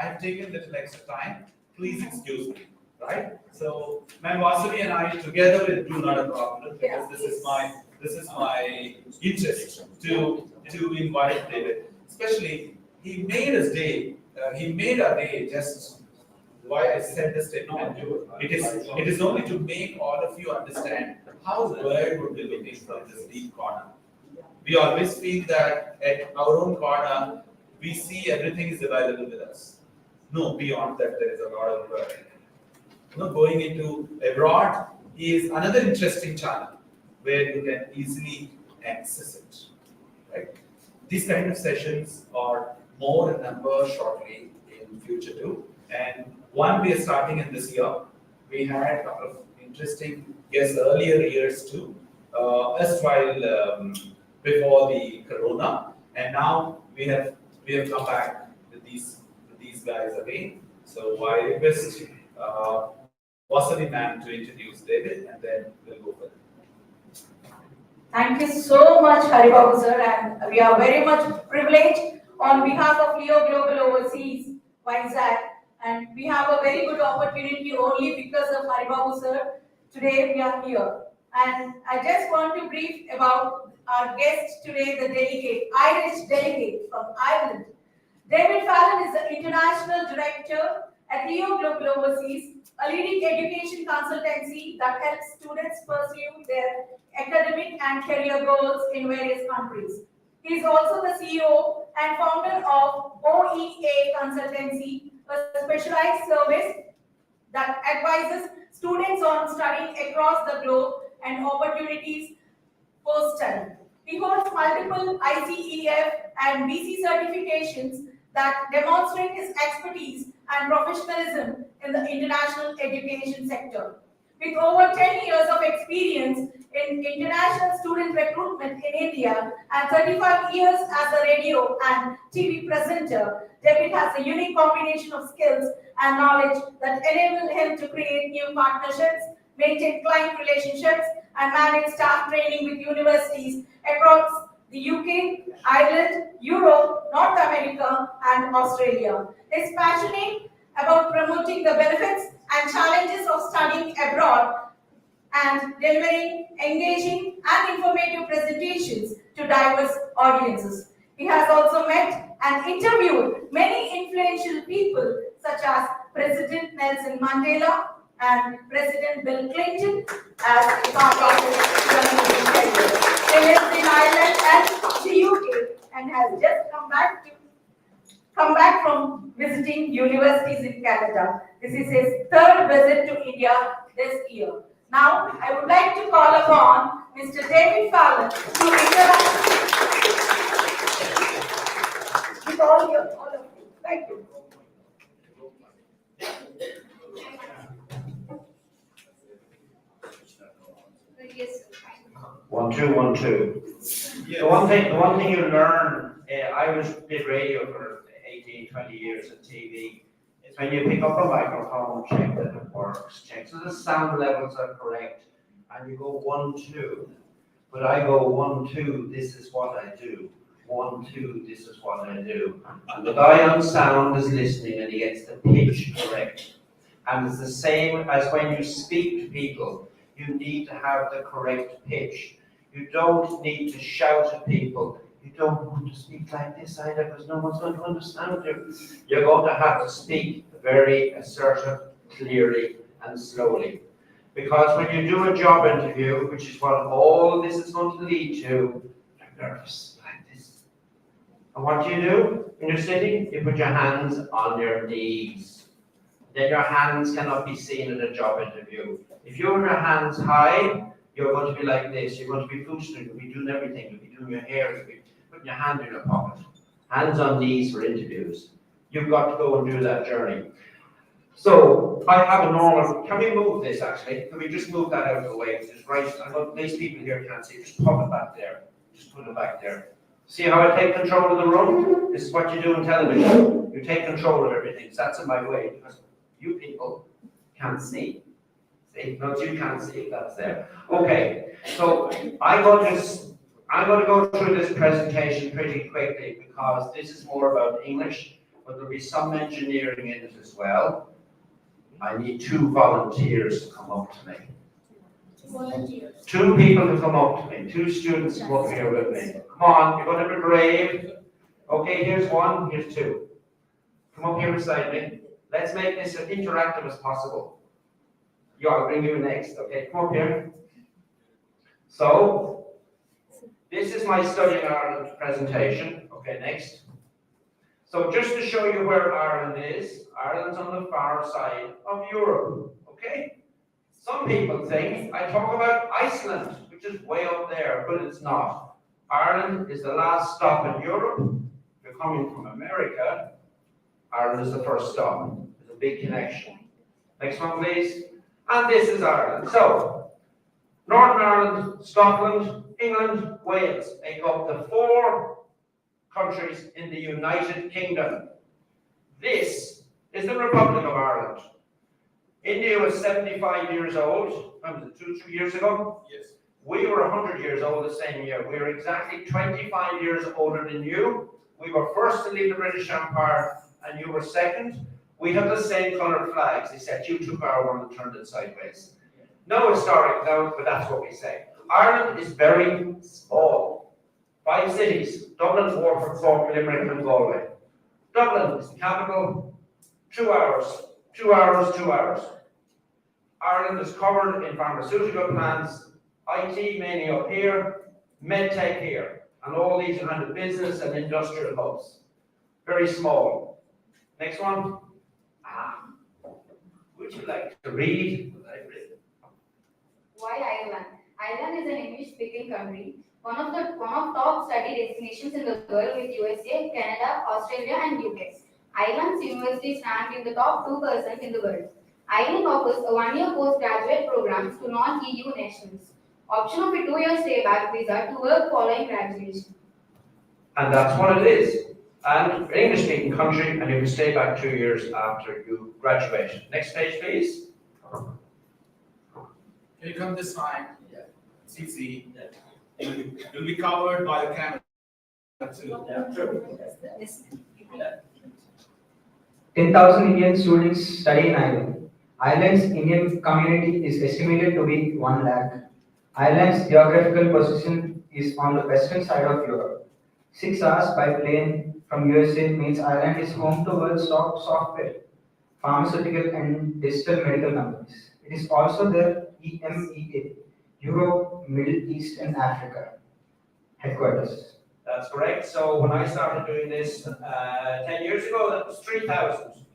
I've taken little extra time. Please excuse me, right? So, Ma'am Vasavi and I together will do not a problem because this is my interest to invite David. Especially, he made his day. He made our day just why I said this statement. It is only to make all of you understand how the world would be looking from this deep corner. We always feel that at our own corner, we see everything is available with us. No, beyond that, there is a lot of going into abroad is another interesting channel where you can easily access it. Right? These kind of sessions are more in number shortly in future too. And one we are starting in this year. We had a couple of interesting guests earlier years too, erstwhile before the corona, and now we have come back with these guys again. So I request Vasavi ma'am to introduce David, and then we'll go further. Thank you so much, Haribabu sir, and we are very much privileged on behalf of Leo Global Overseas, Vizag, and we have a very good opportunity only because of Haribabu sir. Today we are here, and I just want to brief about our guest today, the delegate, Irish delegate from Ireland. David Fallon is the International Director at Leo Global Overseas, a leading education consultancy that helps students pursue their academic and career goals in various countries. He is also the CEO and founder of OEA Consultancy, a specialized service that advises students on studying across the globe and opportunities post-study. He holds multiple ICEF and BC certifications that demonstrate his expertise and professionalism in the international education sector. With over 10 years of experience in international student recruitment in India and 35 years as a radio and TV presenter, David has a unique combination of skills and knowledge that enable him to create new partnerships, maintain client relationships, and manage staff training with universities across the UK, Ireland, Europe, North America, and Australia. He is passionate about promoting the benefits and challenges of studying abroad and delivering engaging and informative presentations to diverse audiences. He has also met and interviewed many influential people such as President Nelson Mandela and President Bill Clinton as part of his journalism career. He lives in Ireland and the UK and has just come back from visiting universities in Canada. This is his third visit to India this year. Now, I would like to call upon Mr. David Fallon to interact with all of you. Thank you. One, two, one, two. Yes. The one thing you learn, I did radio for 18, 20 years at TV, is when you pick up a microphone, check that it works, check so the sound levels are correct, and you go 1, 2. But I go 1, 2, this is what I do. 1, 2, this is what I do. And the guy on sound is listening and he gets the pitch correct. And it's the same as when you speak to people, you need to have the correct pitch. You don't need to shout at people. You don't want to speak like this either because no one's going to understand you. You're going to have to speak very assertive, clearly, and slowly. Because when you do a job interview, which is what all this is going to lead to, you're nervous like this. And what do? When you're sitting, you put your hands on your knees. Then your hands cannot be seen in a job interview. If you have your hands high, you're going to be like this. You're going to be functioning. You'll be doing everything. You'll be doing your hair. You'll be putting your hand in your pocket. Hands on knees for interviews. You've got to go and do that journey. So I have a normal. Can we move this actually? Can we just move that out of the way? Just right. I know these people here can't see. Just pop it back there. Just put it back there. See how I take control of the room? This is what you do in television. You take control of everything. So that's in my way because you people can't see. See, no, you can't see it, that's there. Okay, so I'm going to go through this presentation pretty quickly because this is more about English but there'll be some engineering in it as well. I need 2 volunteers to come up to me. Volunteers. 2 people to come up to me, 2 students to come up here with me. Come on, you're going to be brave. Okay, here's 1, here's 2. Come up here beside me. Let's make this as interactive as possible. Yeah, I'll bring you next, okay? Come up here. So, this is my Studying Ireland presentation. Okay, next. So just to show you where Ireland is, Ireland's on the far side of Europe, okay? Some people think I talk about Iceland, which is way up there, but it's not. Ireland is the last stop in Europe. If you're coming from America, Ireland is the first stop. There's a big connection. Next one, please. And this is Ireland. So, Northern Ireland, Scotland, England, Wales make up the 4 countries in the United Kingdom. This is the Republic of Ireland. India was 75 years old. When was it, 2 years ago? Yes. We were 100 years old the same year. We were exactly 25 years older than you. We were first to leave the British Empire and you were second. We have the same coloured flags, except you took our one and turned it sideways. No historic note, but that's what we say. Ireland is very small. 5 cities, Dublin, Waterford, Cork, Limerick and Galway. Dublin is the capital, 2 hours, 2 hours, 2 hours. Ireland is covered in pharmaceutical plants, IT mainly up here, medtech here, and all these are kind of business and industrial hubs. Very small. Next one. Would you like to read what I've written? Why Ireland? Ireland is an English-speaking country, one of top study destinations in the world with USA, Canada, Australia, and UK. Ireland's universities rank in the top 2% in the world. Ireland offers a 1-year postgraduate programs to non-EU nationals. Option of a 2-year stay-back visa to work following graduation. And that's what it is. And English-speaking country, and you can stay back 2 years after you graduate. Next page, please. Can you come this time? Yeah. CC. You'll be covered by the camera too. Yeah, true. 10,000 Indian students study in Ireland. Ireland's Indian community is estimated to be 1 lakh. Ireland's geographical position is on the western side of Europe. 6 hours by plane from USA means Ireland is home to world's top software, pharmaceutical and digital medical companies. It is also the EMEA, Europe, Middle East and Africa headquarters. That's correct. So when I started doing this 10 years ago, that was 3,000.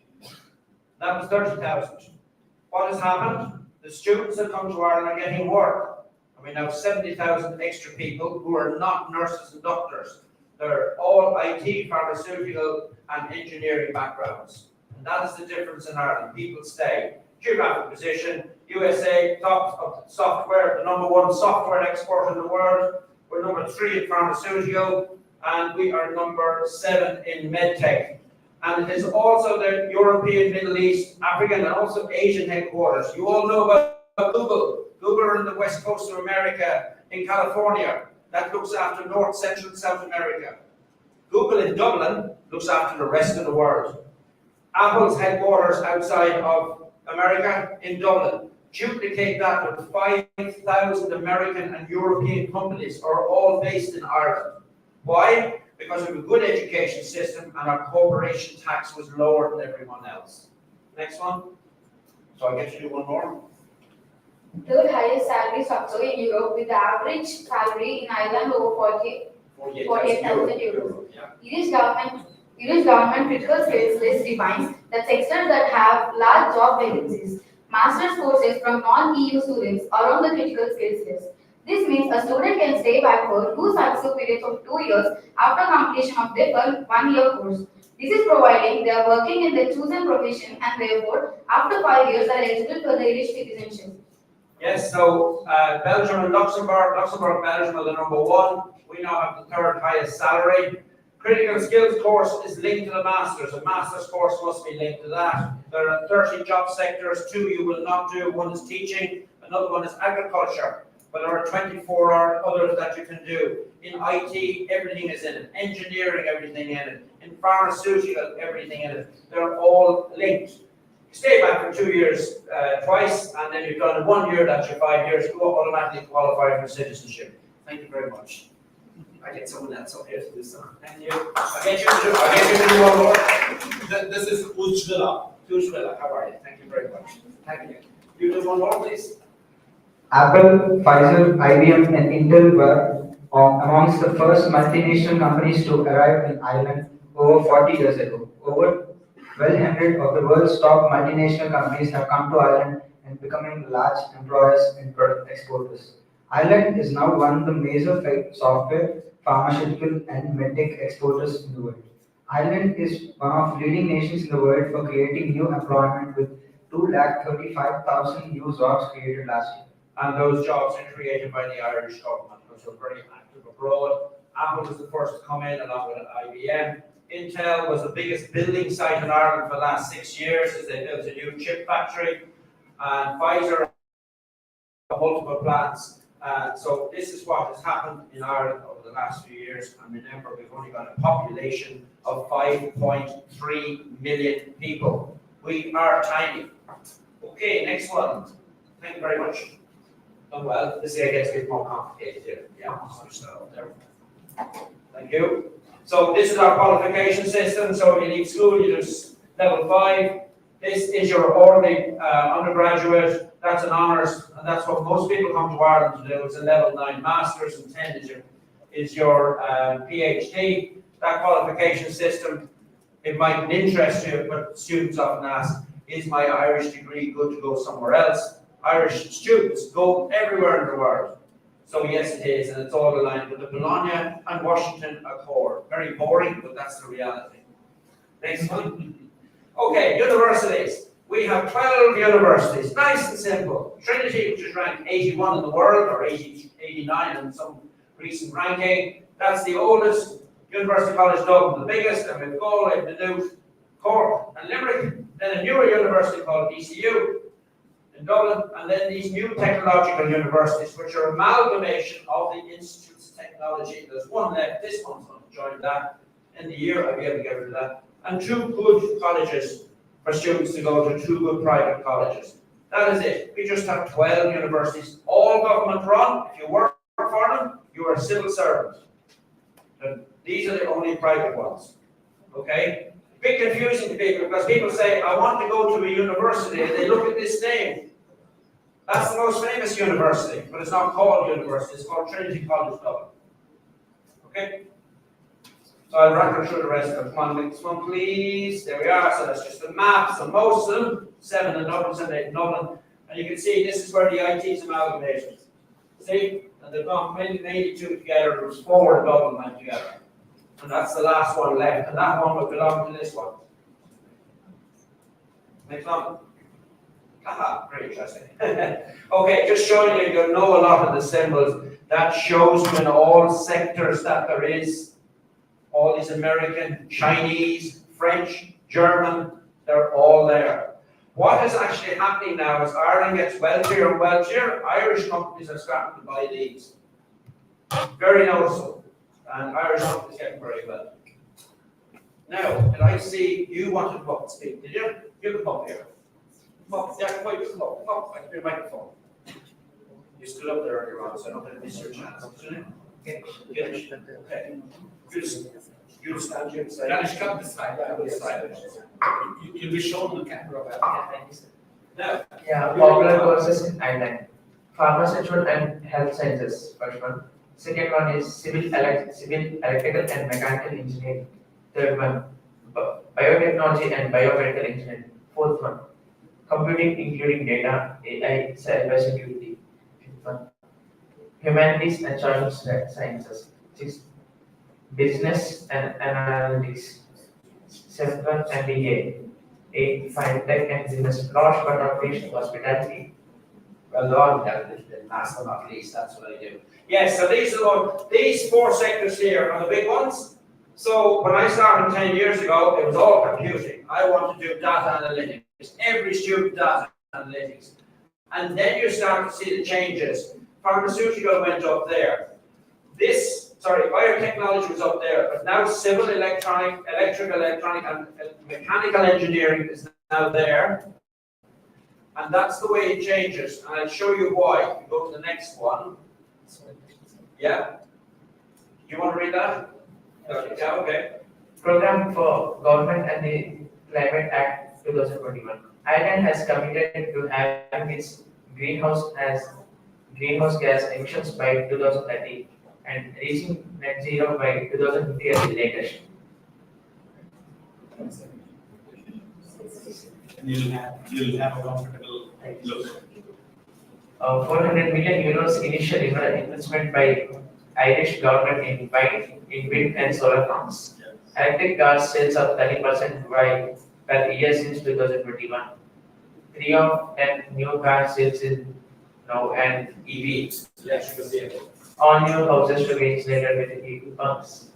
That was 30,000. What has happened? The students that come to Ireland are getting work. I mean, now 70,000 extra people who are not nurses and doctors. They're all IT, pharmaceutical, and engineering backgrounds. And that is the difference in Ireland. People stay. Geographic position, USA, top of software, the #1 software export in the world. We're #3 in pharmaceutical, and we are #7 in medtech. And it is also the European, Middle East, African, and also Asian headquarters. You all know about Google. Google are in the west coast of America, in California. That looks after North, Central, and South America. Google in Dublin looks after the rest of the world. Apple's headquarters outside of America in Dublin. Duplicate that with 5,000 American and European companies are all based in Ireland. Why? Because we have a good education system and our corporation tax was lower than everyone else. Next one. So I get to do one more. Third highest salary structure in Europe with the average salary in Ireland over 48,000 euros. Yeah. Irish government critical skills list defines the sectors that have large job vacancies. Master's courses from non-EU students are on the critical skills list. This means a student can stay back for 2 successive periods of 2 years after completion of their 1-year course. This is providing they are working in their chosen profession and therefore after 5 years are eligible for the Irish citizenship. Yes, so Belgium and Luxembourg, Belgium are the #1. We now have the 3rd highest salary. Critical skills course is linked to the master's. A master's course must be linked to that. There are 30 job sectors, 2 you will not do. One is teaching, another one is agriculture. but there are 24 others that you can do. In IT, everything is in it. Engineering, everything in it. In pharmaceutical, everything in it. They're all linked. You stay back for 2 years twice, and then you've done 1 year, that's your 5 years, you automatically qualify for citizenship. Thank you very much. I get someone else up here to do something. Thank you. I'll get you to do one more. This is Ujjwala. Tushvila, how are you? Thank you very much. Thank you. You do one more, please. Apple, Pfizer, IBM, and Intel were amongst the first multinational companies to arrive in Ireland over 40 years ago. Over 1,200 of the world's top multinational companies have come to Ireland and becoming large employers and product exporters. Ireland is now one of the major software, pharmaceutical, and medtech exporters in the world. Ireland is one of leading nations in the world for creating new employment with 235,000 new jobs created last year. And those jobs are created by the Irish government, which are very active abroad. Apple was the first to come in along with IBM. Intel was the biggest building site in Ireland for the last 6 years as they built a new chip factory. And Pfizer multiple plants. So this is what has happened in Ireland over the last few years. And remember, we've only got a population of 5.3 million people. We are tiny. Okay, next one. Thank you very much. Done well. This area gets a bit more complicated here. Yeah, so there. Thank you. So this is our qualification system. So if you leave school, you do level 5. This is your ordinary undergraduate. That's an honours, and that's what most people come to Ireland to do. It's a level 9 masters, and 10 is your PhD. That qualification system, it might interest you, but students often ask, is my Irish degree good to go somewhere else? Irish students go everywhere in the world. So yes, it is, and it's all aligned with the Bologna and Washington Accord. Very boring, but that's the reality. Next one. Okay, universities. We have 12 universities, nice and simple. Trinity, which is ranked 81 in the world, or 89 in some recent ranking. That's the oldest. University College Dublin, the biggest, and we've Galway, Maynooth, Cork, and Limerick. Then a newer university called ECU in Dublin, and then these new technological universities, which are amalgamation of the institutes of technology. There's one left, this one's going to join that. In the year, I'll be able to get rid of that. And 2 good colleges for students to go to, 2 good private colleges. That is it. We just have 12 universities, all government run. If you work for them, you are a civil servant. And these are the only private ones. Okay? A bit confusing to people because people say, I want to go to a university, and they look at this name. That's the most famous university, but it's not called university, it's called Trinity College Dublin. Okay? So I'll rattle through the rest of them. Come on, next one, please. There we are. So that's just the map. So most of them, 7 in Dublin, 7, 8 in Dublin. And you can see this is where the IT is amalgamated. See? And they've gone mainly 2 together. There was 4 in Dublin went together. And that's the last one left. And that one would belong to this one. Next one. Haha, very interesting. Okay, just showing you, you'll know a lot of the symbols. That shows you in all sectors that there is. All these American, Chinese, French, German, they're all there. What is actually happening now is Ireland gets wealthier and wealthier. Irish companies are starting to buy these. Very noticeable. And Irish companies getting very wealthy. Now, did I see you wanted to come up and speak? Did you? You can come up here. Come up, yeah, come up, you can come up. Come up, I can do your microphone. You stood up there earlier on, so I don't want to miss your chance. What's your name? Okay. You stand here beside. Danish, come this side. You'll be shown on the camera. Now, Yeah, popular courses in Ireland. Pharmaceutical and health sciences, first one. Second one is civil, electrical and mechanical engineering. Third one, biotechnology and biomedical engineering. Fourth one, computing including data, AI, cybersecurity. Fifth one, humanities and social sciences. Sixth, business and analytics. Seventh one, MBA. Eighth, fintech and business. Last but not least, hospitality. well done, last but not least, that's what I do. Yes, so these 4 sectors here are the big ones. So when I started 10 years ago, it was all computing. I wanted to do data analytics. Every student data analytics. And then you start to see the changes. Pharmaceutical went up there. Biotechnology was up there, but now civil electronic, electrical, electronic, and mechanical engineering is now there. And that's the way it changes, and I'll show you why. You go to the next one. Yeah? You want to read that? Yeah, okay. Program for Government and the Climate Act 2021. Ireland has committed to having its greenhouse gas emissions by 2030 and reaching net zero by 2050 at the latest. You'll have a comfortable look. 400 million euros initial investment by Irish government in wind and solar farms. Electric car sales up 30% per year since 2021. 3 of 10 new car sales is now an EV. Electrical vehicle. All new houses to be insulated with EV pumps.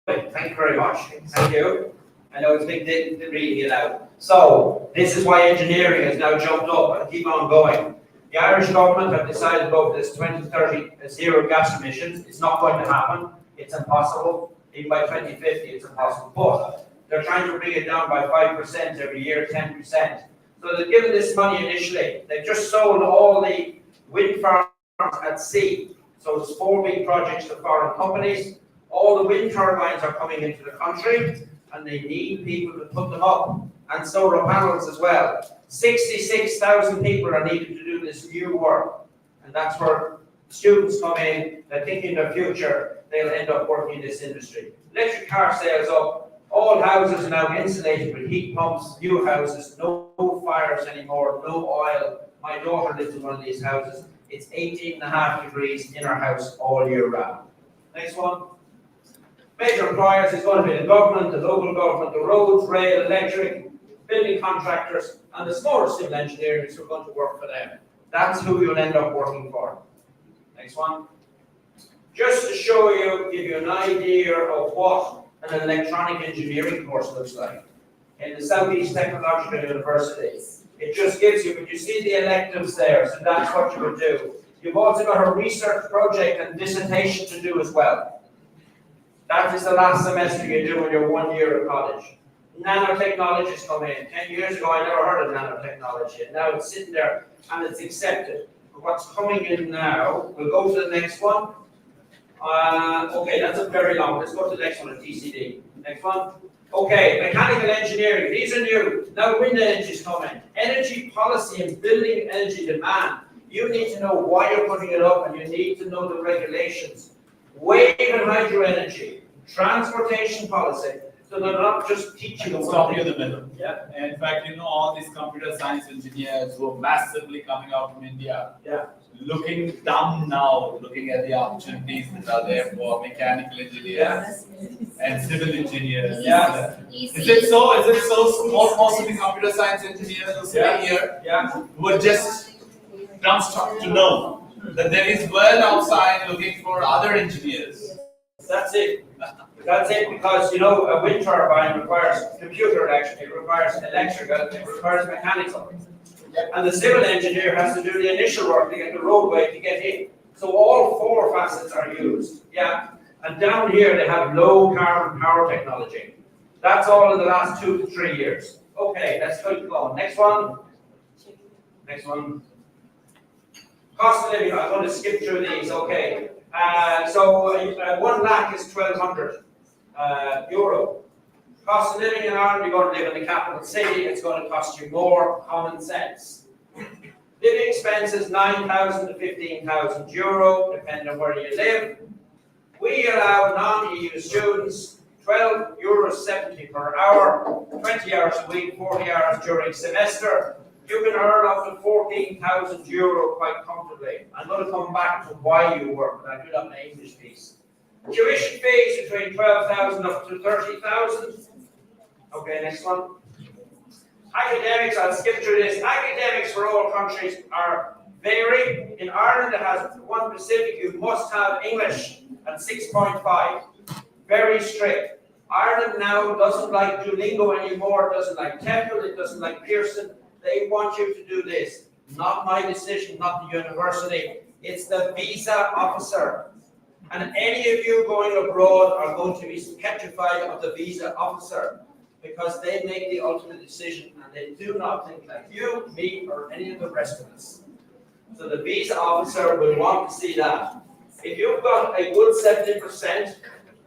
Thank you very much. Thank you. I know it's big reading it out. So, this is why engineering has now jumped up and keep on going. The Irish government have decided about this 2030 zero gas emissions. It's not going to happen. It's impossible. Even by 2050, it's impossible. But they're trying to bring it down by 5% every year, 10%. So they've given this money initially. They've just sold all the wind farms at sea. So it's 4 big projects to foreign companies. All the wind turbines are coming into the country, and they need people to put them up, and solar panels as well. 66,000 people are needed to do this new work, and that's where students come in. They're thinking their future, they'll end up working in this industry. Electric car sales up. All houses are now insulated with heat pumps, new houses, no fires anymore, no oil. My daughter lives in one of these houses. It's 18.5 degrees in our house all year round. Next one. Major employers is going to be the government, the local government, the roads, rail, electric, building contractors, and the smaller civil engineers who are going to work for them. That's who you'll end up working for. Next one. Just to show you, give you an idea of what an electronic engineering course looks like in the Southeast Technological University. It just gives you, but you see the electives there, so that's what you would do. You've also got a research project and dissertation to do as well. That is the last semester you do in your 1 year of college. Nanotechnologies come in. 10 years ago, I never heard of nanotechnology, and now it's sitting there and it's accepted. But what's coming in now, we'll go to the next one. Okay, that's a very long. Let's go to the next one, TCD. Next one. Okay, mechanical engineering. These are new. Now wind energy is coming. Energy policy and building energy demand. You need to know why you're putting it up, and you need to know the regulations. Wave and hydro energy, transportation policy. So they're not just teaching them. Stop you in the middle. Yeah. In fact, all these computer science engineers who are massively coming out from India, Yeah. looking dumb now, looking at the opportunities that are there for mechanical engineers and civil engineers. Yeah. Is it so? Is it so? Most of the computer science engineers who sit here Yeah. were just dumbstruck to know that there is world outside looking for other engineers. That's it. That's it, because a wind turbine requires computer action, it requires electrical, it requires mechanical. And the civil engineer has to do the initial work to get the roadway to get in. So all 4 facets are used. Yeah. And down here they have low carbon power technology. That's all in the last 2 to 3 years. Okay, let's keep going. Next one. Next one. Cost of living, I'm going to skip through these, okay. So 1 lakh is 1,200 euro. Cost of living in Ireland, you're going to live in the capital city, it's going to cost you more, common sense. Living expenses, 9,000 to 15,000 euro, depending on where you live. We allow non-EU students 12 euros 70 per hour, 20 hours a week, 40 hours during semester. You can earn up to 14,000 euro quite comfortably. I'm going to come back to why you work, but I do that in the English piece. Tuition fees between 12,000 up to 30,000. Okay, next one. Academics, I'll skip through this. Academics for all countries are vary. In Ireland, it has one specific, you must have English at 6.5. Very strict. Ireland now doesn't like Duolingo anymore, it doesn't like Temple, it doesn't like Pearson. They want you to do this. Not my decision, not the university. It's the visa officer. And any of you going abroad are going to be petrified of the visa officer because they make the ultimate decision and they do not think like you, me, or any of the rest of us. So the visa officer will want to see that. If you've got a good 70%,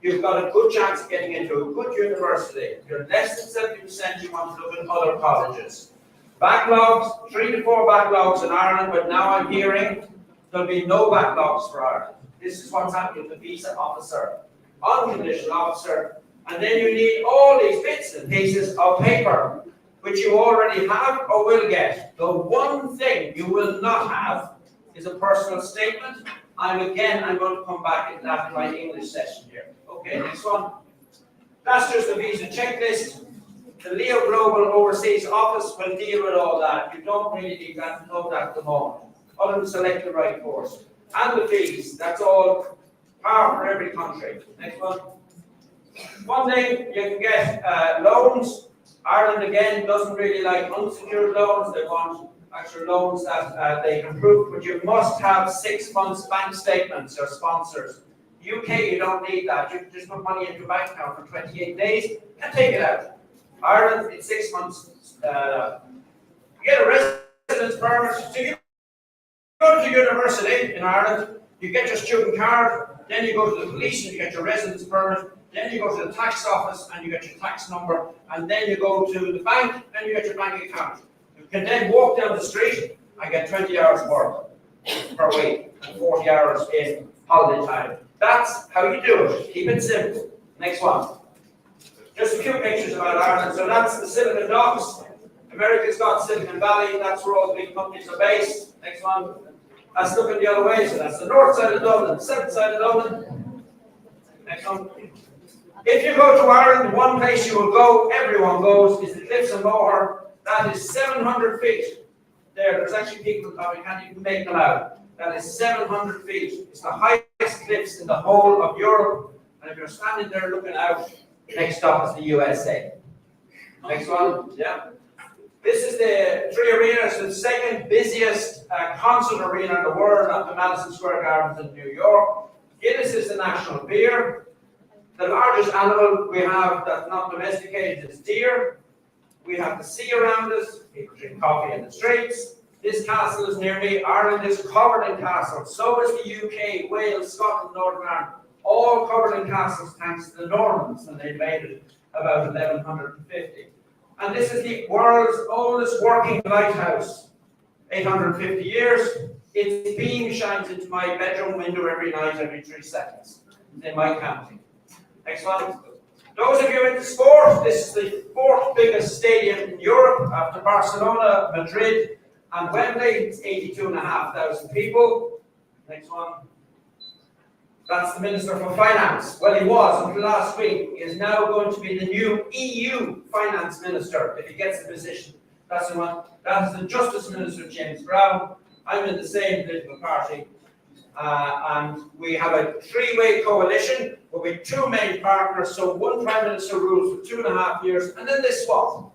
you've got a good chance of getting into a good university. If you're less than 70%, you want to look at other colleges. Backlogs, 3 to 4 backlogs in Ireland, but now I'm hearing there'll be no backlogs for Ireland. This is what's happening with the visa officer, unconditional officer, and then you need all these bits and pieces of paper, which you already have or will get. The one thing you will not have is a personal statement. I'm going to come back in that in my English session here. Okay, next one. That's just the visa checklist. The Leo Global Overseas Office will deal with all that. You don't really need that to know that at the moment. Other than select the right course. And the fees, that's all par for every country. Next one. One thing, you can get loans. Ireland, again, doesn't really like unsecured loans. They want actual loans that they can prove, but you must have 6 months bank statements or sponsors. UK, you don't need that. You can just put money into your bank account for 28 days and take it out. Ireland, it's 6 months. You get a residence permit. So you go to university in Ireland, you get your student card, then you go to the police and you get your residence permit, then you go to the tax office and you get your tax number, and then you go to the bank and you get your bank account. You can then walk down the street and get 20 hours work per week and 40 hours in holiday time. That's how you do it. Keep it simple. Next one. Just a few pictures about Ireland. So that's the Silicon Docks. America's got Silicon Valley. That's where all the big companies are based. Next one. That's looking the other way. So that's the north side of Dublin, the south side of Dublin. Next one. If you go to Ireland, one place you will go, everyone goes, is the Cliffs of Moher. That is 700 feet. There's actually people that we can't even make them out. That is 700 feet. It's the highest cliffs in the whole of Europe. And if you're standing there looking out, next stop is the USA. Next one, yeah. This is the Three Arenas, the second busiest concert arena in the world after Madison Square Gardens in New York. Guinness is the national beer. The largest animal we have that's not domesticated is deer. We have the sea around us. People drink coffee in the streets. This castle is near me. Ireland is covered in castles. So is the UK, Wales, Scotland, Northern Ireland. All covered in castles thanks to the Normans, and they made it about 1150. And this is the world's oldest working lighthouse. 850 years. Its beam shines into my bedroom window every night, every 3 seconds. In my county. Next one. Those of you into sport, this is the 4th biggest stadium in Europe after Barcelona, Madrid, and Wembley. It's 82,500 people. Next one. That's the Minister for Finance. Well, he was until last week. He is now going to be the new EU Finance Minister if he gets the position. That's the one. That is the Justice Minister, James Brown. I'm in the same political party. And we have a 3-way coalition with 2 main partners. So one Prime Minister rules for 2.5 years, and then they swap.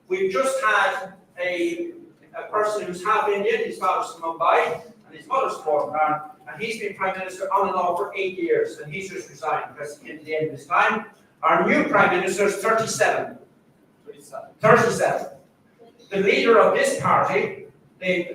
We've just had a person who's half Indian. His father's from Mumbai, and his mother's from Northern Ireland. And he's been Prime Minister on and off for 8 years, and he's just resigned because he came to the end of his time. Our new Prime Minister is 37. 37. The leader of this party, the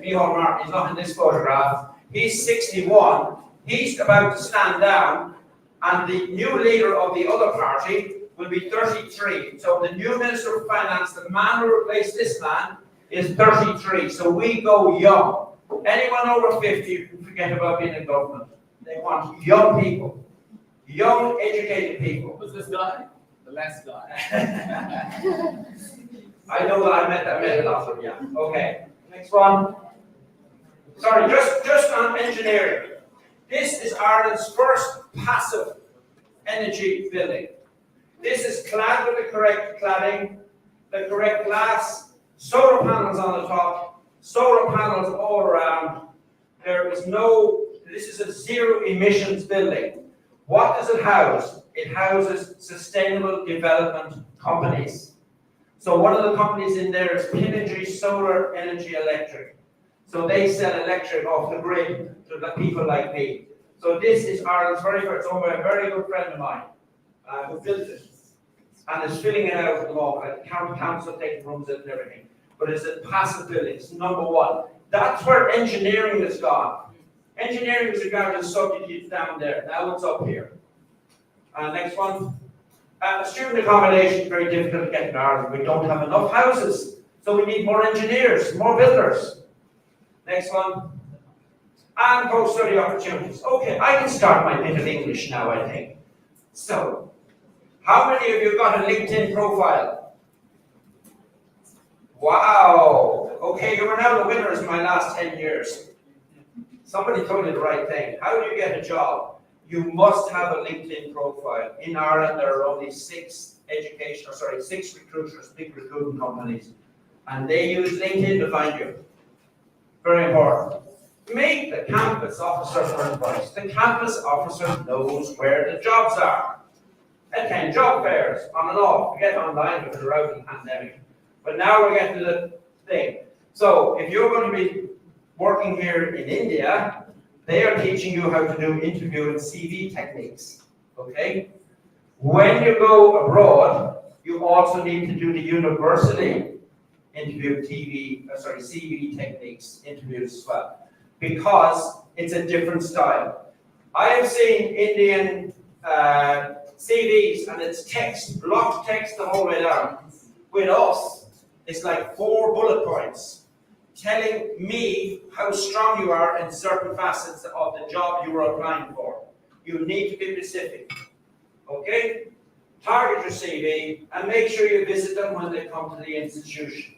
Micheál Martin, is not in this photograph. He's 61. He's about to stand down, and the new leader of the other party will be 33. So the new Minister of Finance, the man who replaced this man, is 33. So we go young. Anyone over 50, you can forget about being in government. They want young people, young, educated people. Who's this guy? The last guy. I know that I met a lot of them, yeah. Okay, next one. Sorry, just on engineering. This is Ireland's first passive energy building. This is clad with the correct cladding, the correct glass, solar panels on the top, solar panels all around. This is a zero emissions building. What does it house? It houses sustainable development companies. So one of the companies in there is Pinergy Solar Energy Electric. So they sell electric off the grid to the people like me. So this is Ireland's very first, owned by a very good friend of mine who built it and is filling it out at the moment. The council taking rooms and everything. But it's a passive building, it's number one. That's where engineering has gone. Engineering is regarded as substitutes down there, now it's up here. Next one. Student accommodation is very difficult to get in Ireland. We don't have enough houses, so we need more engineers, more builders. Next one. And post-study opportunities. Okay, I can start my bit of English now, I think. So, how many of you got a LinkedIn profile? Wow. Okay, you are now the winners in my last 10 years. Somebody told you the right thing. How do you get a job? You must have a LinkedIn profile. In Ireland, there are only six recruiters, big recruiting companies, and they use LinkedIn to find you. Very important. Make the campus officer for advice. The campus officer knows where the jobs are. Attend job fairs, on and off. We get online because we're out in the pandemic. But now we're getting to the thing. So if you're going to be working here in India, they are teaching you how to do interview and CV techniques, okay? When you go abroad, you also need to do the university interview CV techniques interviews as well, because it's a different style. I have seen Indian CVs and it's text, blocked text the whole way down. With us, it's like 4 bullet points telling me how strong you are in certain facets of the job you were applying for. You need to be specific, okay? Target your CV and make sure you visit them when they come to the institution.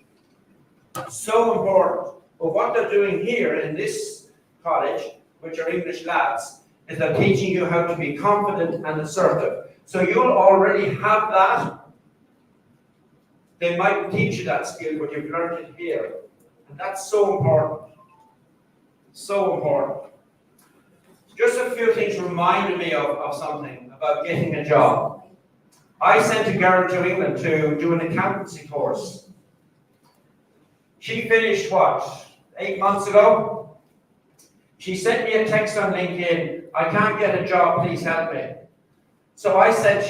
So important. But what they're doing here in this college, which are English labs, is they're teaching you how to be confident and assertive. So you'll already have that. They might teach you that skill, but you've learned it here. And that's so important. So important. Just a few things reminded me of something about getting a job. I sent a girl to England to do an accountancy course. She finished, 8 months ago? She sent me a text on LinkedIn, I can't get a job, please help me. So I said,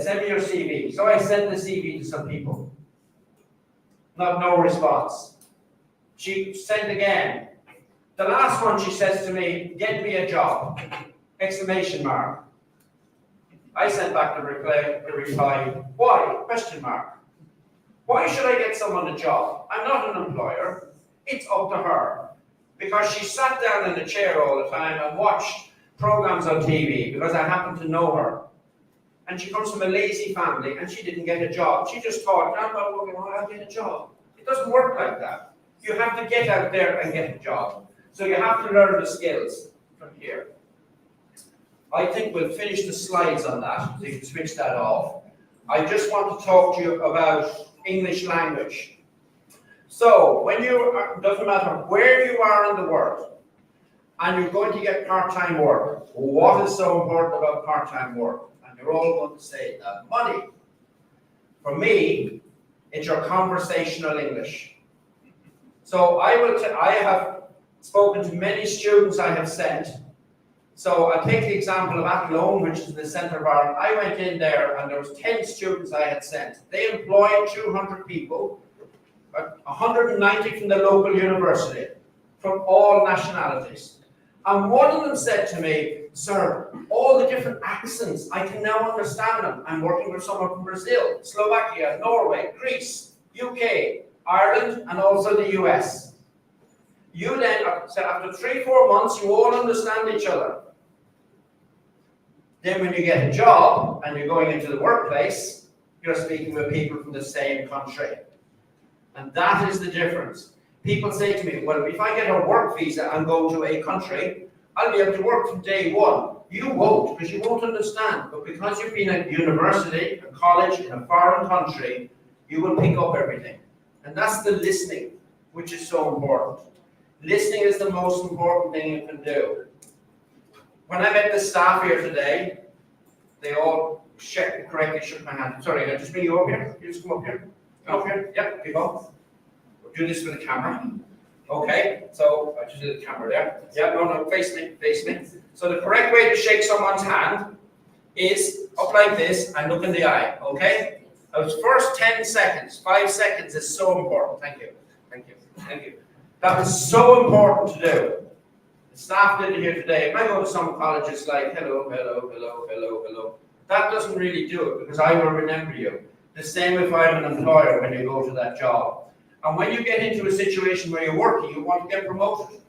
send me your CV. So I sent the CV to some people. No response. She sent again. The last one she says to me, get me a job, exclamation mark. I sent back the reply, why, question mark. Why should I get someone a job? I'm not an employer. It's up to her. Because she sat down in a chair all the time and watched programs on TV because I happen to know her. And she comes from a lazy family and she didn't get a job. She just thought, I'll get a job. It doesn't work like that. You have to get out there and get a job. So you have to learn the skills from here. I think we'll finish the slides on that, so you can switch that off. I just want to talk to you about English language. So, doesn't matter where you are in the world, and you're going to get part-time work, what is so important about part-time work? And you're all going to say, money. For me, it's your conversational English. So I have spoken to many students I have sent. So I'll take the example of FALLON, which is in the centre of Ireland. I went in there and there was 10 students I had sent. They employed 200 people, 190 from the local university, from all nationalities. And one of them said to me, sir, all the different accents, I can now understand them. I'm working with someone from Brazil, Slovakia, Norway, Greece, UK, Ireland, and also the US. You then, so after 3-4 months, you all understand each other. Then when you get a job and you're going into the workplace, you're speaking with people from the same country. And that is the difference. People say to me, well, if I get a work visa and go to a country, I'll be able to work from day one. You won't, because you won't understand. But because you've been at university, a college, in a foreign country, you will pick up everything. And that's the listening, which is so important. Listening is the most important thing you can do. When I met the staff here today, they all correctly shook my hand. Sorry, can I just bring you over here? You just come up here. Okay, yeah, keep on. We'll do this with the camera. Okay, so I just did the camera there. Yeah, no, face me, face me. So the correct way to shake someone's hand is up like this and look in the eye, okay? Those first 10 seconds, 5 seconds is so important. Thank you, thank you, thank you. That was so important to do. The staff did it here today. If I go to some colleges like hello, hello, hello, hello, hello, that doesn't really do it because I will remember you. The same if I'm an employer when you go to that job. And when you get into a situation where you're working, you want to get promoted.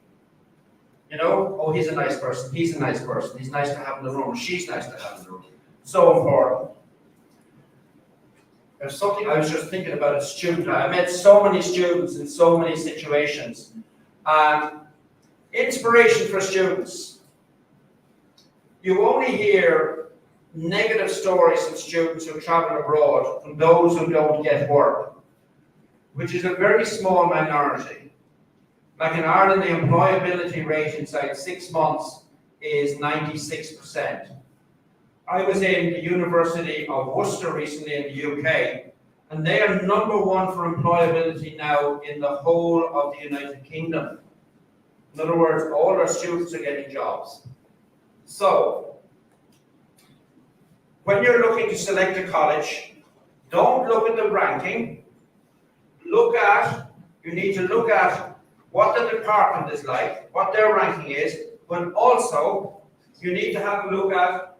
You know, oh, he's a nice person, he's a nice person, he's nice to have in the room, she's nice to have in the room. So important. There's something I was just thinking about a student. I met so many students in so many situations. Inspiration for students. You only hear negative stories of students who travel abroad from those who don't get work, which is a very small minority. Like in Ireland, the employability rate inside 6 months is 96%. I was in the University of Worcester recently in the UK, and they are #1 for employability now in the whole of the United Kingdom. In other words, all our students are getting jobs. So, when you're looking to select a college, don't look at the ranking. You need to look at what the department is like, what their ranking is, but also you need to have a look at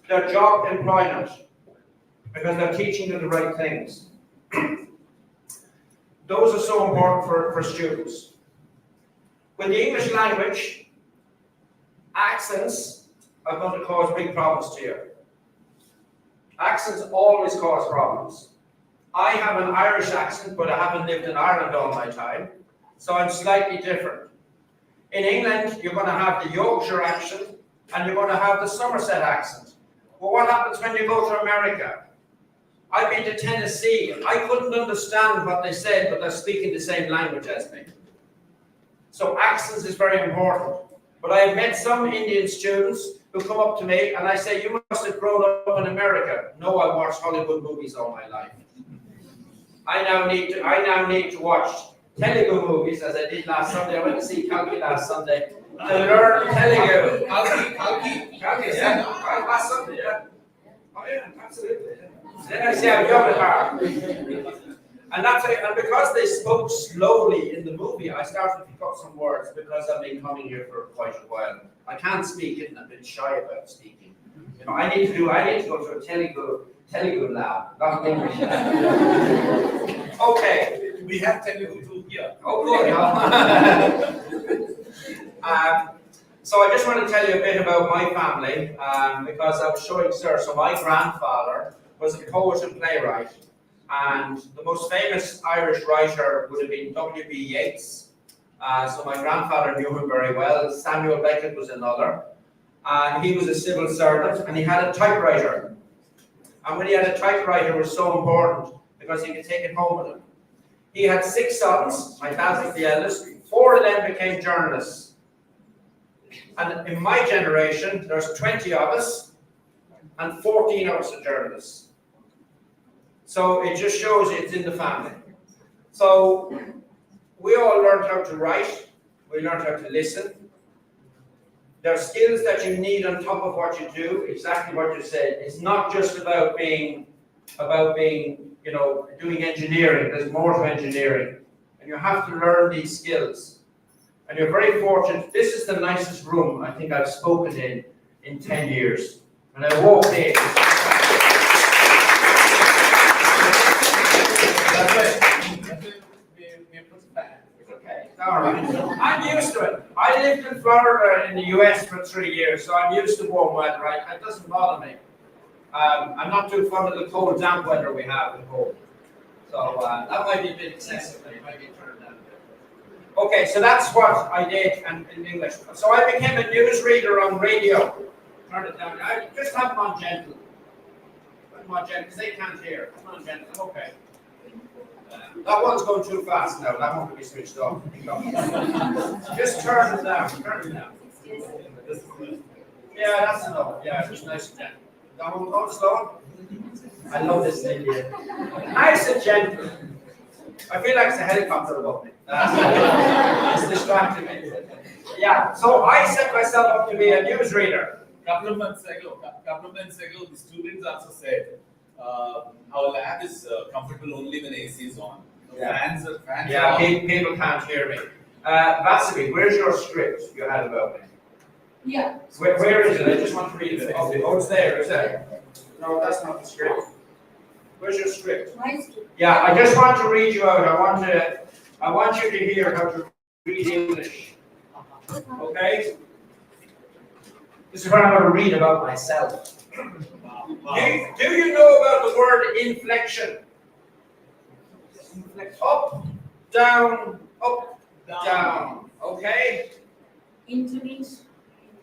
their job employment, because they're teaching you the right things. Those are so important for students. With the English language, accents are going to cause big problems to you. Accents always cause problems. I have an Irish accent, but I haven't lived in Ireland all my time, so I'm slightly different. In England, you're going to have the Yorkshire accent, and you're going to have the Somerset accent. But what happens when you go to America? I've been to Tennessee. I couldn't understand what they said, but they're speaking the same language as me. So accents is very important. But I have met some Indian students who come up to me and I say, you must have grown up in America. No, I watched Hollywood movies all my life. I now need to watch Telugu movies, as I did last Sunday. I went to see Kalki last Sunday to learn Telugu. Kalki, yeah. Last Sunday, yeah. Oh yeah, absolutely. Then I say I'm young at heart. And because they spoke slowly in the movie, I started to pick up some words because I've been coming here for quite a while. I can't speak it and I'm a bit shy about speaking. You know, I need to go to a Telugu lab, not English lab. Okay. We have Telugu too here. Oh, good. So I just want to tell you a bit about my family, because I was showing Sir. So my grandfather was a poet and playwright, and the most famous Irish writer would have been W.B. Yeats. So my grandfather knew him very well. Samuel Beckett was another. And he was a civil servant, and he had a typewriter. And when he had a typewriter, it was so important because he could take it home with him. He had 6 sons. My dad was the eldest. 4 of them became journalists. And in my generation, there's 20 of us, and 14 of us are journalists. So it just shows it's in the family. So we all learned how to write. We learned how to listen. There are skills that you need on top of what you do, exactly what you said. It's not just about being, you know, doing engineering. There's more to engineering. And you have to learn these skills. And you're very fortunate. This is the nicest room I think I've spoken in 10 years. When I walked in, okay. All right. I'm used to it. I lived in Florida in the US for 3 years, so I'm used to warm weather, right? It doesn't bother me. I'm not too fond of the cold, damp weather we have at home. So that might be a bit excessive. It might be turned down a bit. Okay, so that's what I did in English. So I became a newsreader on radio. Turn it down. I just have them on gentle. Put them on gentle because they can't hear. Come on, gentle. Okay. That one's going too fast now. That one can be switched off. Just turn it down. Turn it down. Yeah, that's enough. Yeah, just nice and gentle. That one go slow. I love this in India. Nice and gentle. I feel like it's a helicopter above me. It's distracting me. Yeah, so I set myself up to be a newsreader. Couple of months ago, the students also said, our lab is comfortable only when AC is on. Yeah. Fans Yeah, are on. people can't hear me. Vasily, where's your script you had about me? Yeah. Where is it? I just want to read it. Oh, it's there, is there? No, that's not the script. Where's your script? Nice. Yeah, I just want to read you out. I want you to hear how to read English. Okay? This is what I'm going to read about myself. Do you know about the word inflection? Up, down, down. Okay? Intonation.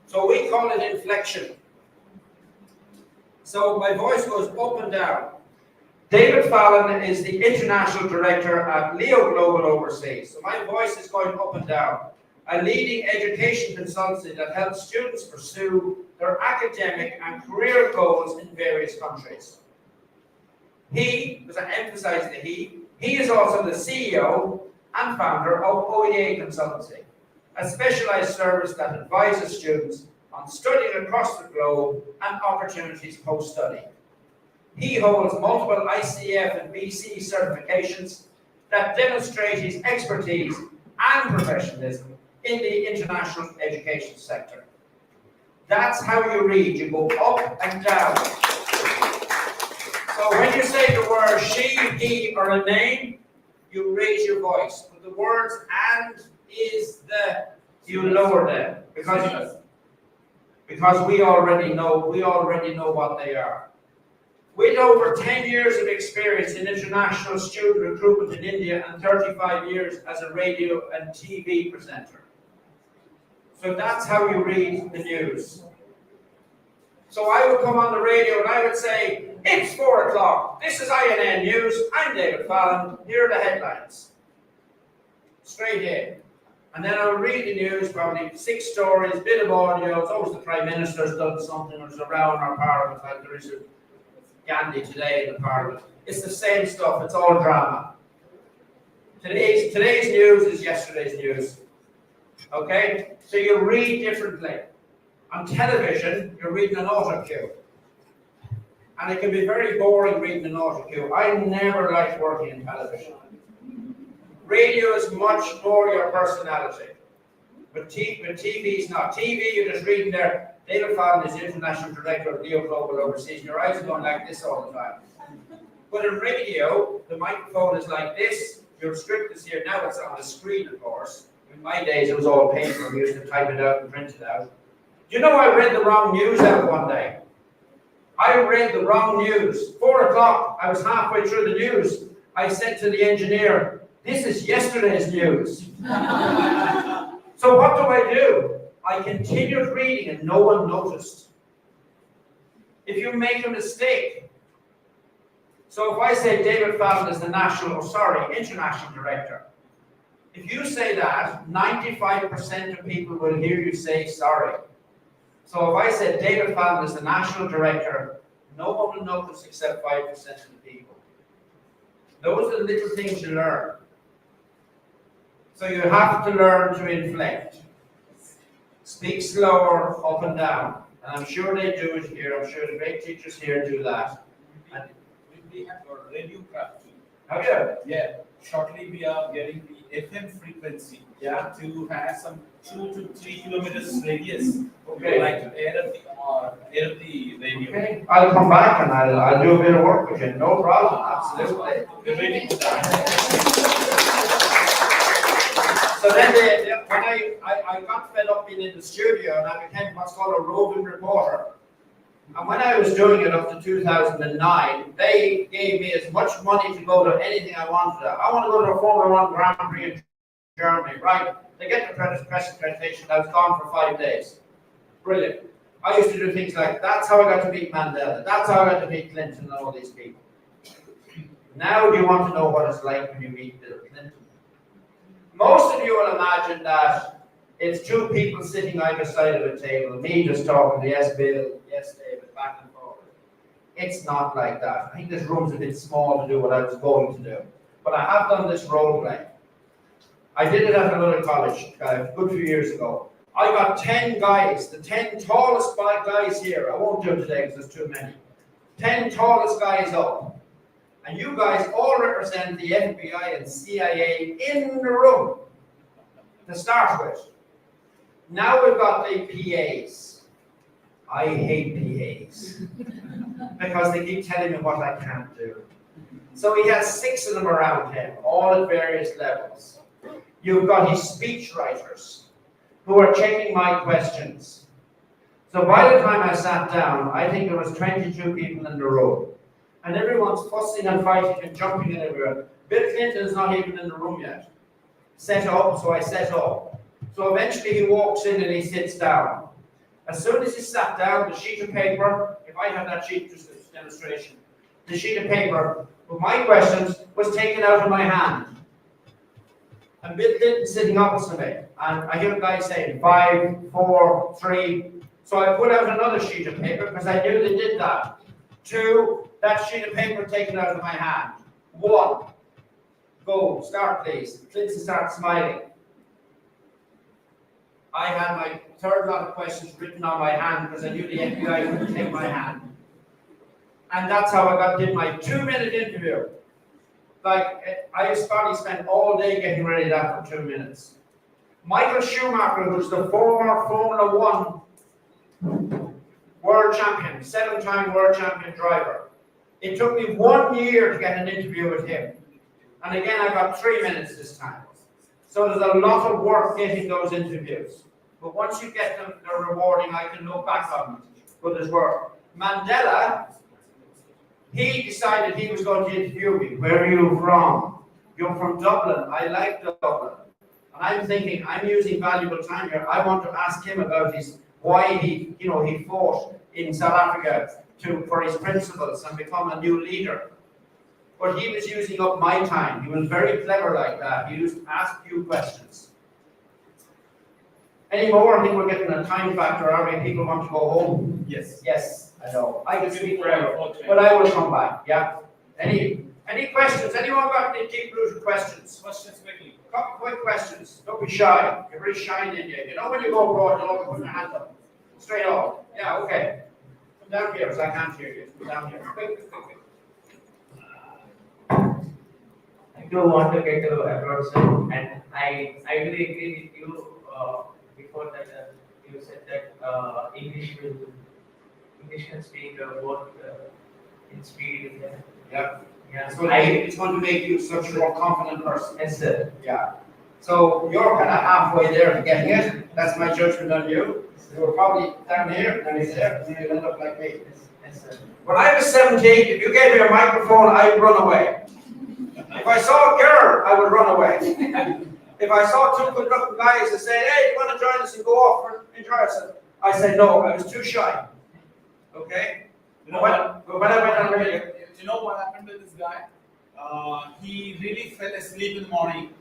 So we call it inflection. So my voice goes up and down. David Fallon is the international director at Leo Global Overseas. So my voice is going up and down. A leading education consultancy that helps students pursue their academic and career goals in various countries. He, because I emphasize the he is also the CEO and founder of OEA Consultancy, a specialized service that advises students on studying across the globe and opportunities post-study. He holds multiple ICF and BC certifications that demonstrate his expertise and professionalism in the international education sector. That's how you read. You go up and down. So when you say the word she, he, or a name, you raise your voice. But the words and, is, the, you lower them because we already know what they are. With over 10 years of experience in international student recruitment in India and 35 years as a radio and TV presenter. So that's how you read the news. So I would come on the radio and I would say, it's 4 o'clock. This is INN News. I'm David Fallon. Here are the headlines. Straight in. And then I would read the news, probably 6 stories, bit of audio. It's always the Prime Minister's done something, or it's around our Parliament, like there is a Gandhi today in the Parliament. It's the same stuff. It's all drama. Today's news is yesterday's news. Okay? So you read differently. On television, you're reading an auto cue. And it can be very boring reading an auto cue. I never liked working in television. Radio is much more your personality. But TV is not. TV, you're just reading there. David Fallon is the international director of Leo Global Overseas. And your eyes are going like this all the time. But in radio, the microphone is like this. Your script is here. Now it's on the screen, of course. In my days, it was all paper. We used to type it out and print it out. Do you know I read the wrong news out one day? I read the wrong news. 4 o'clock, I was halfway through the news. I said to the engineer, this is yesterday's news. So what do? I continued reading and no one noticed. If you make a mistake, so if I say David Fallon is the international director, if you say that, 95% of people will hear you say sorry. So if I said David Fallon is the national director, no one will notice except 5% of the people. Those are the little things you learn. So you have to learn to inflect. Speak slower, up and down. And I'm sure they do it here. I'm sure the great teachers here do that. And We have our radio craft too. have you? Yeah, shortly we are getting the FM frequency. Yeah. To have some 2 to 3 kilometers radius. Okay. We would like to air the radio. Okay. I'll come back and I'll do a bit of work with you. No problem. Absolutely. We're ready for that. So then when I got fed up being in the studio and I became what's called a roving reporter. And when I was doing it up to 2009, they gave me as much money to go to anything I wanted. I want to go to a Formula 1 Grand Prix in Germany, right? They get the press accreditation. I was gone for 5 days. Brilliant. I used to do things like, that's how I got to meet Mandela. That's how I got to meet Clinton and all these people. Now do you want to know what it's like when you meet Bill Clinton? Most of you will imagine that it's 2 people sitting either side of a table, me just talking to yes, Bill, yes, David, back and forth. It's not like that. I think this room's a bit small to do what I was going to do. But I have done this role play. I did it at another college a good few years ago. I got 10 guys, the 10 tallest guys here. I won't do it today because there's too many. 10 tallest guys up. And you guys all represent the FBI and CIA in the room to start with. Now we've got the PAs. I hate PAs because they keep telling me what I can't do. So he has 6 of them around him, all at various levels. You've got his speech writers who are checking my questions. So by the time I sat down, I think there was 22 people in the room. And everyone's fussing and fighting and jumping and everywhere. Bill Clinton's not even in the room yet. Set up, so I set up. So eventually he walks in and he sits down. As soon as he sat down, the sheet of paper, if I have that sheet, just a demonstration, the sheet of paper with my questions was taken out of my hand. And Bill Clinton's sitting opposite me. And I hear the guy saying 5, 4, 3. So I put out another sheet of paper because I knew they did that. 2, that sheet of paper taken out of my hand. 1, go, start please. Clinton starts smiling. I had my third lot of questions written on my hand because I knew the FBI couldn't take my hand. And that's how I did my 2-minute interview. Like, I probably spent all day getting ready that for 2 minutes. Michael Schumacher, who's the former Formula 1 world champion, 7-time world champion driver. It took me 1 year to get an interview with him. And again, I got 3 minutes this time. So there's a lot of work getting those interviews. But once you get them, they're rewarding. I can look back on them with his work. Mandela, he decided he was going to interview me. Where are you from? You're from Dublin. I like Dublin. And I'm thinking, I'm using valuable time here. I want to ask him about why he fought in South Africa for his principles and become a new leader. But he was using up my time. He was very clever like that. He used to ask you questions. Any more? I think we're getting a time factor. Are we? People want to go home? Yes. Yes, I know. I can speak forever, but I will come back. Yeah. Any questions? Anyone got any deep-rooted questions? Questions quickly. Couple quick questions. Don't be shy. You're very shy in India. You know when you go abroad, you don't put your hand up. Straight off. Yeah. Okay. Come down here, because I can't hear you. Come down here. Quick. I do want to get to abroad, sir, and I do agree with you. Before that, you said that English can speak both in speed. Yeah. Yeah. It's going to make you such a more confident person. Yes, sir. Yeah. So you're kind of halfway there to getting it. That's my judgment on you. You were probably down here, and he's there, and you'll end up like me. Yes, sir. When I was 17, if you gave me a microphone, I'd run away. If I saw a girl, I would run away. If I saw 2 good-looking guys that said, "Hey, you want to join us and go off and enjoy ourselves?" I said no. I was too shy. Okay. You know When I went on radio, You know what happened to this guy? He really fell asleep in the morning.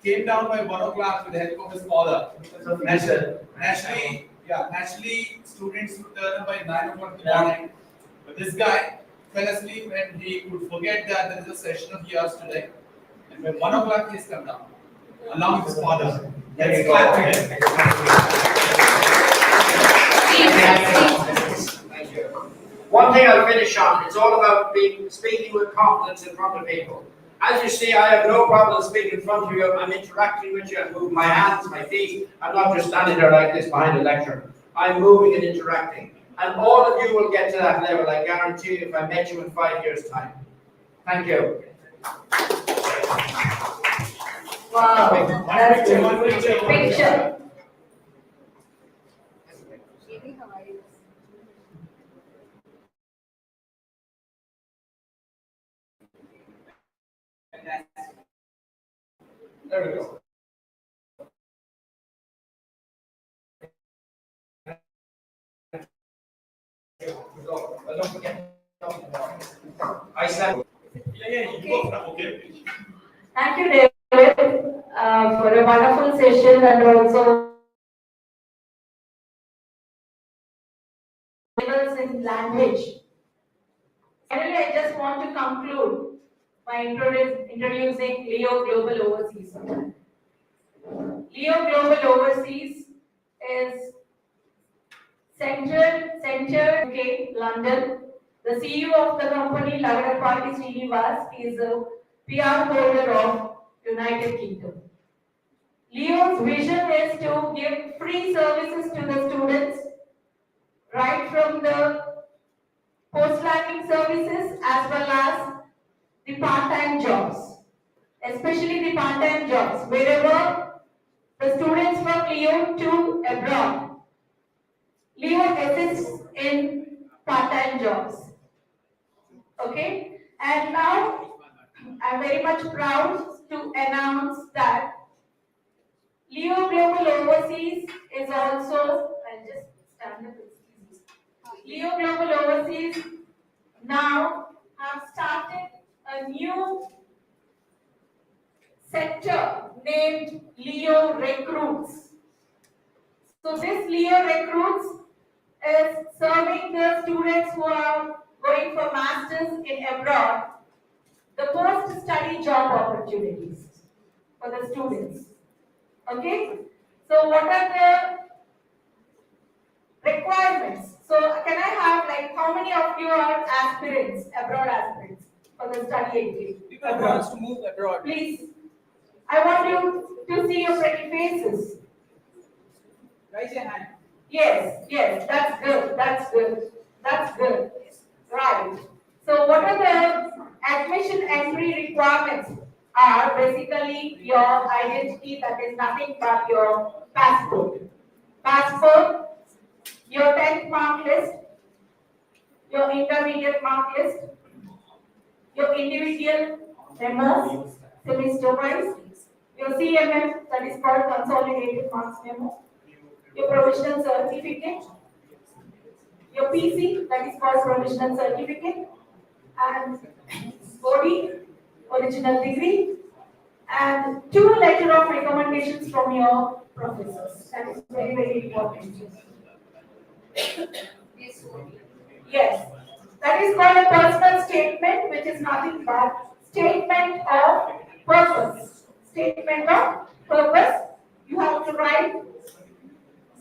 Came down by 1 o'clock with the help of his father. Naturally, students would turn up by 9 o'clock in the morning. But this guy fell asleep and he could forget that there is a session of yours today. And by 1 o'clock, he's come down, along with his father. there you Let's go. clap for him. Thank you. One thing I'll finish on, it's all about speaking with confidence in front of people. As you see, I have no problem speaking in front of you. I'm interacting with you. I move my hands, my feet. I'm not just standing there like this behind a lecture. I'm moving and interacting. And all of you will get to that level, I guarantee you, if I met you in 5 years' time. Thank you. Wow, that's good. Picture. There we go. Don't forget. I said. Okay. Thank you, David, for a wonderful session and also in language. Finally, I just want to conclude by introducing Leo Global Overseas. Leo Global Overseas is centered UK, London. The CEO of the company, Lagadapati Srinivas, is a PR holder of United Kingdom. Leo's vision is to give free services to the students, right from the post-landing services as well as the part-time jobs, especially the part-time jobs, wherever the students from Leo to abroad. Leo assists in part-time jobs. Okay, and now I'm very much proud to announce that Leo Global Overseas is also, I'll just stand up, excuse me. Leo Global Overseas now have started a new sector named Leo Recruits. So this Leo Recruits is serving the students who are going for masters in abroad, the post-study job opportunities for the students. Okay? So what are the requirements? So can I have, like, how many of you are aspirants, abroad aspirants for the study aid? People who wants to move abroad. Please, I want you to see your pretty faces. Raise your hand. Yes, that's good. Right. So what are the admission entry requirements? Are basically your identity, that is nothing but your passport. Your 10th mark list, your intermediate mark list, your individual memos, semester-wise, your CMM, that is called Consolidated Marks Memo, your provisional certificate, your PC, that is called provisional certificate, and OD, original degree, and 2 letters of recommendations from your professors. That is very, very important. Yes, that is called a personal statement, which is nothing but statement of purpose. Statement of purpose. You have to write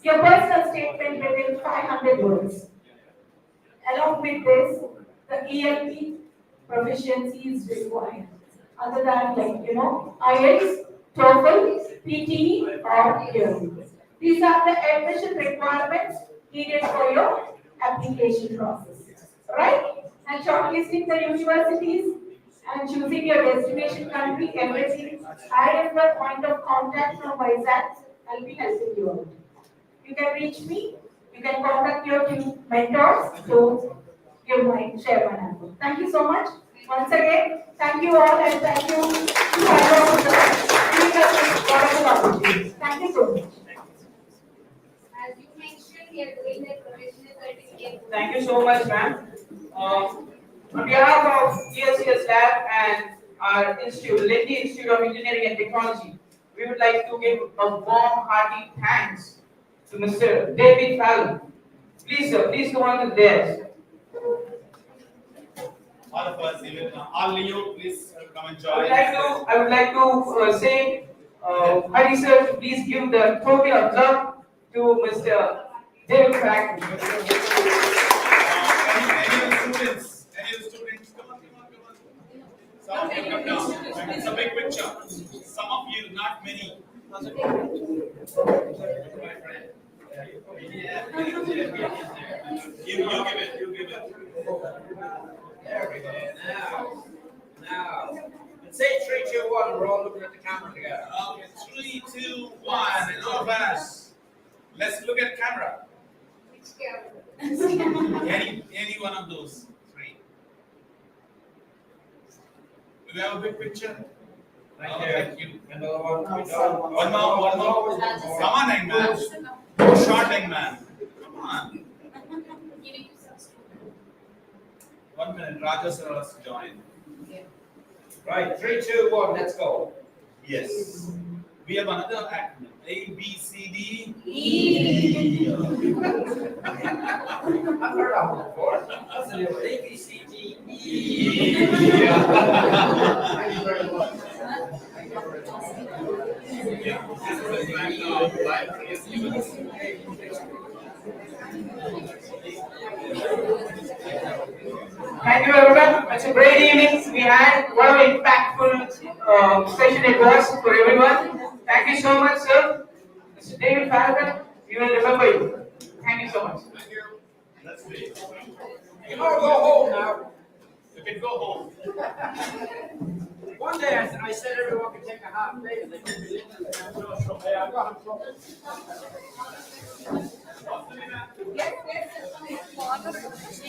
your personal statement within 500 words. Along with this, the ELP proficiency is required. Other than, like, IELTS, TOEFL, PTE, or theory. These are the admission requirements needed for your application process. Right? And shortlisting the universities and choosing your destination country, everything. I am the point of contact from Vizag. I'll be helping you out. You can reach me. You can contact your two mentors to share my number. Thank you so much. Once again, thank you all, and thank you to FALLON for giving us this wonderful opportunity. Thank you so much. As you mentioned, we are doing the professional certificate. Thank you so much, ma'am. On behalf of Elcslab and our institute, Lindy Institute of Engineering and Technology, we would like to give a warm, hearty thanks to Mr. David FALLON. Please, sir, please go on to the desk. All of us, even all Leo, please come and join. I would like to say, Hari sir, please give the token of love to Mr. David FALLON. Any of the students, come on. Some of you come down. It's a big picture. Some of you, not many. You give it. There we go. Now. Say 3, 2, 1. We're all looking at the camera together. Okay, 3, 2, 1, and all of us. Let's look at camera. Which camera? Any one of those 3. Do we have a big picture? Right there. Thank you. Another one. One more. Come on, young man. Short young man. Come on. 1 minute. Raja sir has to join. Right, 3, 2, 1. Let's go. Yes. We have another acronym. A, B, C, D, E. I've heard of it before. That's the name, A, B, C, D, E. Thank you very much. Thank you everyone. It's a great evening we had. What an impactful session it was for everyone. Thank you so much, sir. Mr. David Falcon, we will remember you. Thank you so much. Thank you. Let's see. You can all go home now. You can go home. One day I said everyone could take a half day and they could be in and I'm not sure. Hey, I got in trouble. Yes, yes.